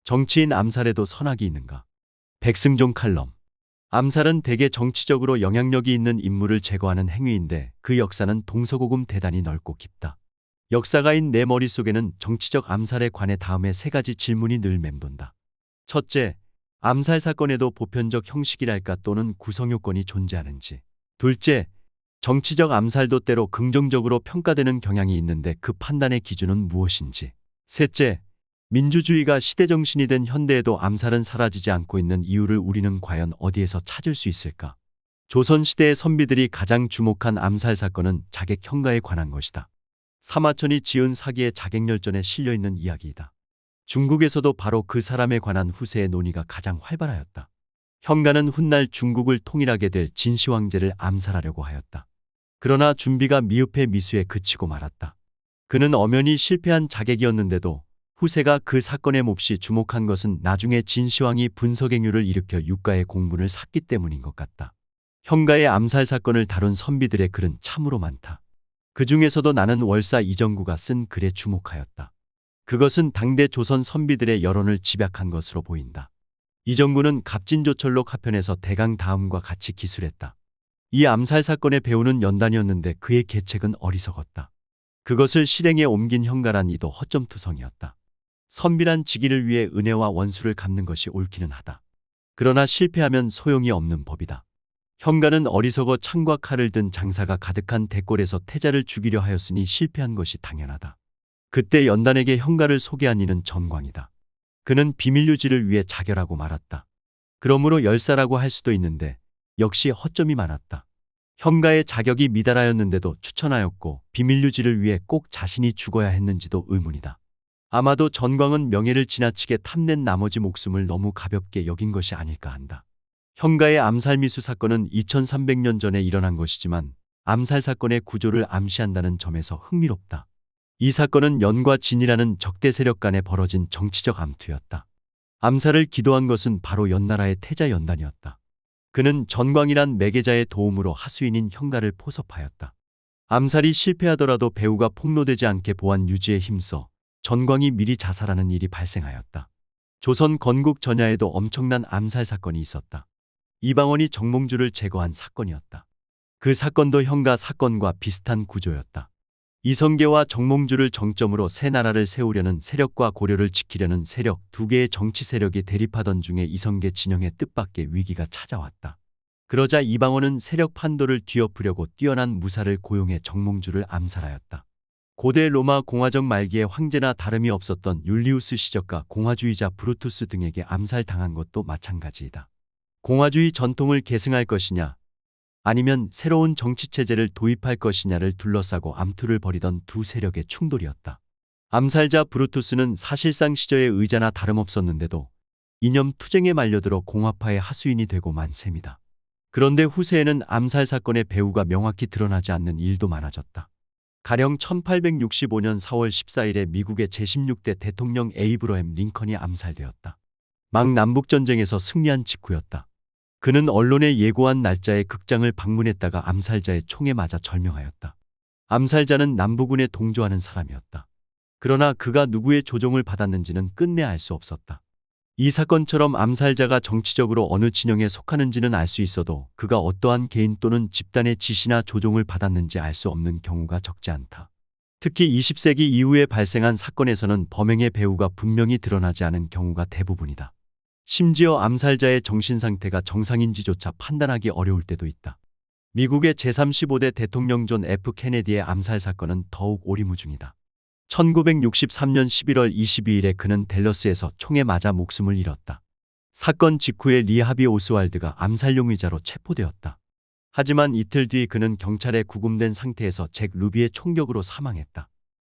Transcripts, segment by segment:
정치인 암살에도 선악이 있는가? 백승종 칼럼. 암살은 대개 정치적으로 영향력이 있는 인물을 제거하는 행위인데 그 역사는 동서고금 대단히 넓고 깊다. 역사가인 내 머릿속에는 정치적 암살에 관해 다음에 세 가지 질문이 늘 맴돈다. 첫째, 암살 사건에도 보편적 형식이랄까 또는 구성요건이 존재하는지. 둘째, 정치적 암살도 때로 긍정적으로 평가되는 경향이 있는데 그 판단의 기준은 무엇인지. 셋째, 민주주의가 시대정신이 된 현대에도 암살은 사라지지 않고 있는 이유를 우리는 과연 어디에서 찾을 수 있을까? 조선시대의 선비들이 가장 주목한 암살 사건은 자객 형가에 관한 것이다. 사마천이 지은 사기의 자객열전에 실려있는 이야기이다. 중국에서도 바로 그 사람에 관한 후세의 논의가 가장 활발하였다. 형가는 훗날 중국을 통일하게 될 진시황제를 암살하려고 하였다. 그러나 준비가 미흡해 미수에 그치고 말았다. 그는 엄연히 실패한 자객이었는데도 후세가 그 사건에 몹시 주목한 것은 나중에 진시황이 분석행유를 일으켜 유가의 공분을 샀기 때문인 것 같다. 형가의 암살 사건을 다룬 선비들의 글은 참으로 많다. 그 중에서도 나는 월사 이정구가 쓴 글에 주목하였다. 그것은 당대 조선 선비들의 여론을 집약한 것으로 보인다. 이정구는 갑진조철록 하편에서 대강 다음과 같이 기술했다. 이 암살 사건의 배우는 연단이었는데 그의 계책은 어리석었다. 그것을 실행에 옮긴 형가란 이도 허점투성이었다. 선비란 직위를 위해 은혜와 원수를 갚는 것이 옳기는 하다. 그러나 실패하면 소용이 없는 법이다. 형가는 어리석어 창과 칼을 든 장사가 가득한 대궐에서 태자를 죽이려 하였으니 실패한 것이 당연하다. 그때 연단에게 형가를 소개한 이는 전광이다. 그는 비밀유지를 위해 자결하고 말았다. 그러므로 열사라고 할 수도 있는데 역시 허점이 많았다. 형가의 자격이 미달하였는데도 추천하였고 비밀유지를 위해 꼭 자신이 죽어야 했는지도 의문이다. 아마도 전광은 명예를 지나치게 탐낸 나머지 목숨을 너무 가볍게 여긴 것이 아닐까 한다. 형가의 암살미수 사건은 2300년 전에 일어난 것이지만 암살 사건의 구조를 암시한다는 점에서 흥미롭다. 이 사건은 연과 진이라는 적대 세력 간에 벌어진 정치적 암투였다. 암살을 기도한 것은 바로 연나라의 태자 연단이었다. 그는 전광이란 매개자의 도움으로 하수인인 형가를 포섭하였다. 암살이 실패하더라도 배후가 폭로되지 않게 보안 유지에 힘써 전광이 미리 자살하는 일이 발생하였다. 조선 건국 전야에도 엄청난 암살 사건이 있었다. 이방원이 정몽주를 제거한 사건이었다. 그 사건도 형가 사건과 비슷한 구조였다. 이성계와 정몽주를 정점으로 새 나라를 세우려는 세력과 고려를 지키려는 세력 두 개의 정치 세력이 대립하던 중에 이성계 진영의 뜻밖의 위기가 찾아왔다. 그러자 이방원은 세력 판도를 뒤엎으려고 뛰어난 무사를 고용해 정몽주를 암살하였다. 고대 로마 공화정 말기의 황제나 다름이 없었던 율리우스 시적과 공화주의자 브루투스 등에게 암살당한 것도 마찬가지이다. 공화주의 전통을 계승할 것이냐 아니면 새로운 정치체제를 도입할 것이냐를 둘러싸고 암투를 벌이던 두 세력의 충돌이었다. 암살자 브루투스는 사실상 시저의 의자나 다름없었는데도 이념 투쟁에 말려들어 공화파의 하수인이 되고 만 셈이다. 그런데 후세에는 암살 사건의 배후가 명확히 드러나지 않는 일도 많아졌다. 가령 1865년 4월 14일에 미국의 제16대 대통령 에이브러햄 링컨이 암살되었다. 막 남북전쟁에서 승리한 직후였다. 그는 언론에 예고한 날짜에 극장을 방문했다가 암살자의 총에 맞아 절명하였다. 암살자는 남부군에 동조하는 사람이었다. 그러나 그가 누구의 조종을 받았는지는 끝내 알 수 없었다. 이 사건처럼 암살자가 정치적으로 어느 진영에 속하는지는 알 수 있어도 그가 어떠한 개인 또는 집단의 지시나 조종을 받았는지 알 수 없는 경우가 적지 않다. 특히 20세기 이후에 발생한 사건에서는 범행의 배후가 분명히 드러나지 않은 경우가 대부분이다. 심지어 암살자의 정신상태가 정상인지조차 판단하기 어려울 때도 있다. 미국의 제35대 대통령 존 F 케네디의 암살 사건은 더욱 오리무중이다. 1963년 11월 22일에 그는 댈러스에서 총에 맞아 목숨을 잃었다. 사건 직후에 리 하비 오스왈드가 암살 용의자로 체포되었다. 하지만 이틀 뒤 그는 경찰에 구금된 상태에서 잭 루비의 총격으로 사망했다.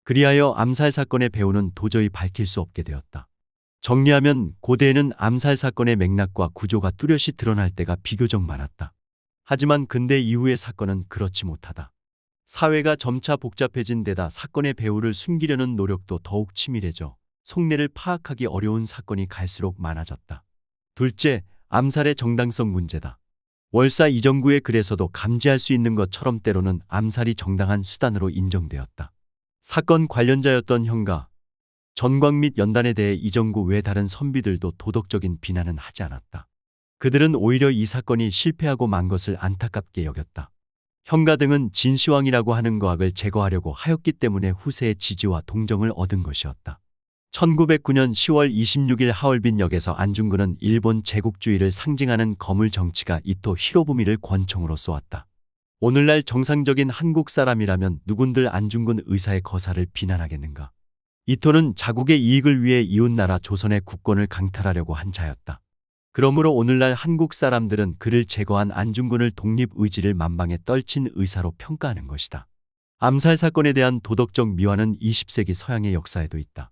그리하여 암살 사건의 배후는 도저히 밝힐 수 없게 되었다. 정리하면 고대에는 암살 사건의 맥락과 구조가 뚜렷이 드러날 때가 비교적 많았다. 하지만 근대 이후의 사건은 그렇지 못하다. 사회가 점차 복잡해진 데다 사건의 배후를 숨기려는 노력도 더욱 치밀해져 속내를 파악하기 어려운 사건이 갈수록 많아졌다. 둘째, 암살의 정당성 문제다. 월사 이정구의 글에서도 감지할 수 있는 것처럼 때로는 암살이 정당한 수단으로 인정되었다. 사건 관련자였던 형가, 전광 및 연단에 대해 이정구 외 다른 선비들도 도덕적인 비난은 하지 않았다. 그들은 오히려 이 사건이 실패하고 만 것을 안타깝게 여겼다. 형가 등은 진시황이라고 하는 거악을 제거하려고 하였기 때문에 후세의 지지와 동정을 얻은 것이었다. 1909년 10월 26일 하얼빈역에서 안중근은 일본 제국주의를 상징하는 거물 정치가 이토 히로부미를 권총으로 쏘았다. 오늘날 정상적인 한국 사람이라면 누군들 안중근 의사의 거사를 비난하겠는가. 이토는 자국의 이익을 위해 이웃나라 조선의 국권을 강탈하려고 한 자였다. 그러므로 오늘날 한국 사람들은 그를 제거한 안중근을 독립 의지를 만방에 떨친 의사로 평가하는 것이다. 암살 사건에 대한 도덕적 미화는 20세기 서양의 역사에도 있다.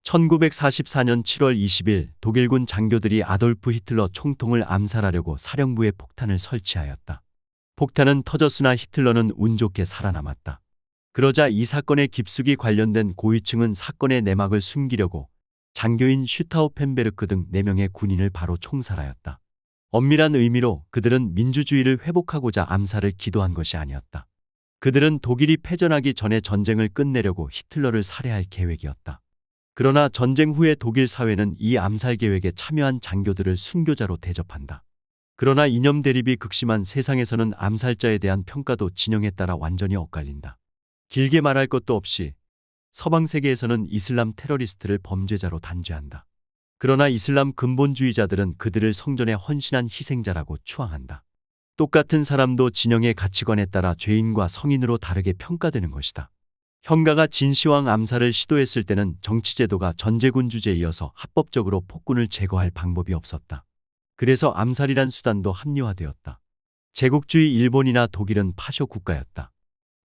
1944년 7월 20일 독일군 장교들이 아돌프 히틀러 총통을 암살하려고 사령부에 폭탄을 설치하였다. 폭탄은 터졌으나 히틀러는 운 좋게 살아남았다. 그러자 이 사건에 깊숙이 관련된 고위층은 사건의 내막을 숨기려고 장교인 슈타우펜베르크 등 4명의 군인을 바로 총살하였다. 엄밀한 의미로 그들은 민주주의를 회복하고자 암살을 기도한 것이 아니었다. 그들은 독일이 패전하기 전에 전쟁을 끝내려고 히틀러를 살해할 계획이었다. 그러나 전쟁 후에 독일 사회는 이 암살 계획에 참여한 장교들을 순교자로 대접한다. 그러나 이념 대립이 극심한 세상에서는 암살자에 대한 평가도 진영에 따라 완전히 엇갈린다. 길게 말할 것도 없이 서방 세계에서는 이슬람 테러리스트를 범죄자로 단죄한다. 그러나 이슬람 근본주의자들은 그들을 성전에 헌신한 희생자라고 추앙한다. 똑같은 사람도 진영의 가치관에 따라 죄인과 성인으로 다르게 평가되는 것이다. 형가가 진시황 암살을 시도했을 때는 정치제도가 전제군 주제에 이어서 합법적으로 폭군을 제거할 방법이 없었다. 그래서 암살이란 수단도 합리화되었다. 제국주의 일본이나 독일은 파쇼 국가였다.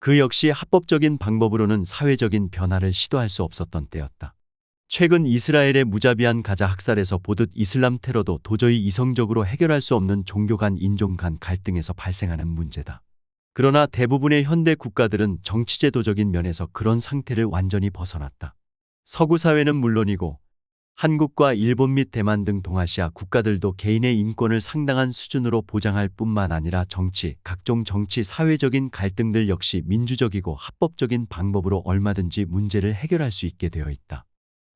그 역시 합법적인 방법으로는 사회적인 변화를 시도할 수 없었던 때였다. 최근 이스라엘의 무자비한 가자 학살에서 보듯 이슬람 테러도 도저히 이성적으로 해결할 수 없는 종교 간 인종 간 갈등에서 발생하는 문제다. 그러나 대부분의 현대 국가들은 정치제도적인 면에서 그런 상태를 완전히 벗어났다. 서구 사회는 물론이고 한국과 일본 및 대만 등 동아시아 국가들도 개인의 인권을 상당한 수준으로 보장할 뿐만 아니라 각종 정치 사회적인 갈등들 역시 민주적이고 합법적인 방법으로 얼마든지 문제를 해결할 수 있게 되어 있다.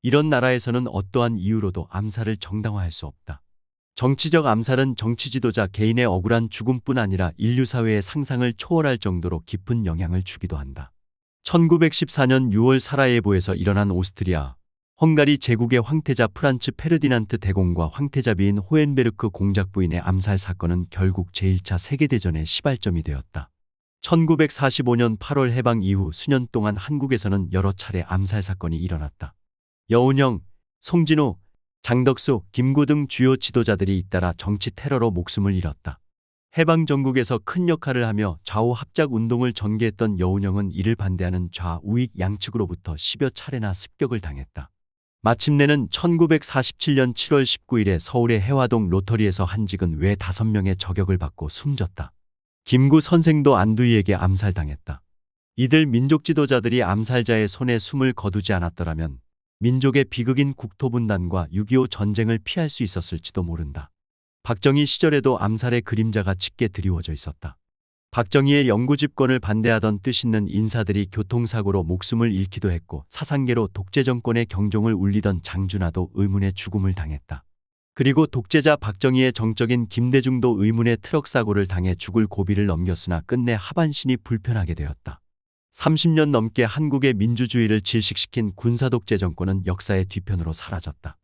이런 나라에서는 어떠한 이유로도 암살을 정당화할 수 없다. 정치적 암살은 정치 지도자 개인의 억울한 죽음뿐 아니라 인류 사회의 상상을 초월할 정도로 깊은 영향을 주기도 한다. 1914년 6월 사라예보에서 일어난 오스트리아, 헝가리 제국의 황태자 프란츠 페르디난트 대공과 황태자비인 호헨베르크 공작 부인의 암살 사건은 결국 제1차 세계대전의 시발점이 되었다. 1945년 8월 해방 이후 수년 동안 한국에서는 여러 차례 암살 사건이 일어났다. 여운형, 송진호, 장덕수, 김구 등 주요 지도자들이 잇따라 정치 테러로 목숨을 잃었다. 해방 전국에서 큰 역할을 하며 좌우 합작 운동을 전개했던 여운형은 이를 반대하는 좌우익 양측으로부터 10여 차례나 습격을 당했다. 마침내는 1947년 7월 19일에 서울의 해화동 로터리에서 한직은 외 5명의 저격을 받고 숨졌다. 김구 선생도 안두희에게 암살당했다. 이들 민족 지도자들이 암살자의 손에 숨을 거두지 않았더라면 민족의 비극인 국토분단과 6.25 전쟁을 피할 수 있었을지도 모른다. 박정희 시절에도 암살의 그림자가 짙게 드리워져 있었다. 박정희의 영구 집권을 반대하던 뜻있는 인사들이 교통사고로 목숨을 잃기도 했고 사상계로 독재 정권의 경종을 울리던 장준하도 의문의 죽음을 당했다. 그리고 독재자 박정희의 정적인 김대중도 의문의 트럭 사고를 당해 죽을 고비를 넘겼으나 끝내 하반신이 불편하게 되었다. 30년 넘게 한국의 민주주의를 질식시킨 군사독재 정권은 역사의 뒤편으로 사라졌다.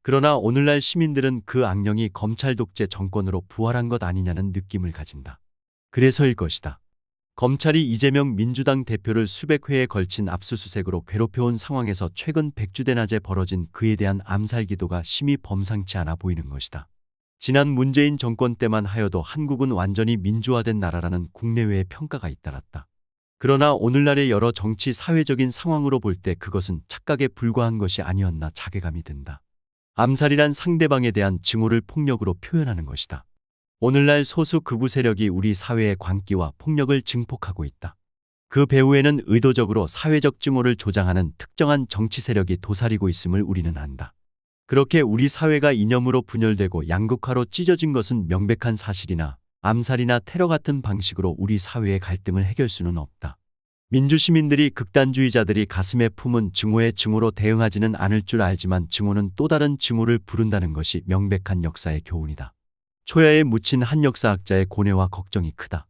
그러나 오늘날 시민들은 그 악령이 검찰 독재 정권으로 부활한 것 아니냐는 느낌을 가진다. 그래서일 것이다. 검찰이 이재명 민주당 대표를 수백 회에 걸친 압수수색으로 괴롭혀온 상황에서 최근 백주대낮에 벌어진 그에 대한 암살 기도가 심히 범상치 않아 보이는 것이다. 지난 문재인 정권 때만 하여도 한국은 완전히 민주화된 나라라는 국내외의 평가가 잇따랐다. 그러나 오늘날의 여러 정치 사회적인 상황으로 볼 때 그것은 착각에 불과한 것이 아니었나 자괴감이 든다. 암살이란 상대방에 대한 증오를 폭력으로 표현하는 것이다. 오늘날 소수 극우 세력이 우리 사회의 광기와 폭력을 증폭하고 있다. 그 배후에는 의도적으로 사회적 증오를 조장하는 특정한 정치 세력이 도사리고 있음을 우리는 안다. 그렇게 우리 사회가 이념으로 분열되고 양극화로 찢어진 것은 명백한 사실이나 암살이나 테러 같은 방식으로 우리 사회의 갈등을 해결 수는 없다. 민주시민들이 극단주의자들이 가슴에 품은 증오의 증오로 대응하지는 않을 줄 알지만 증오는 또 다른 증오를 부른다는 것이 명백한 역사의 교훈이다. 초야에 묻힌 한 역사학자의 고뇌와 걱정이 크다.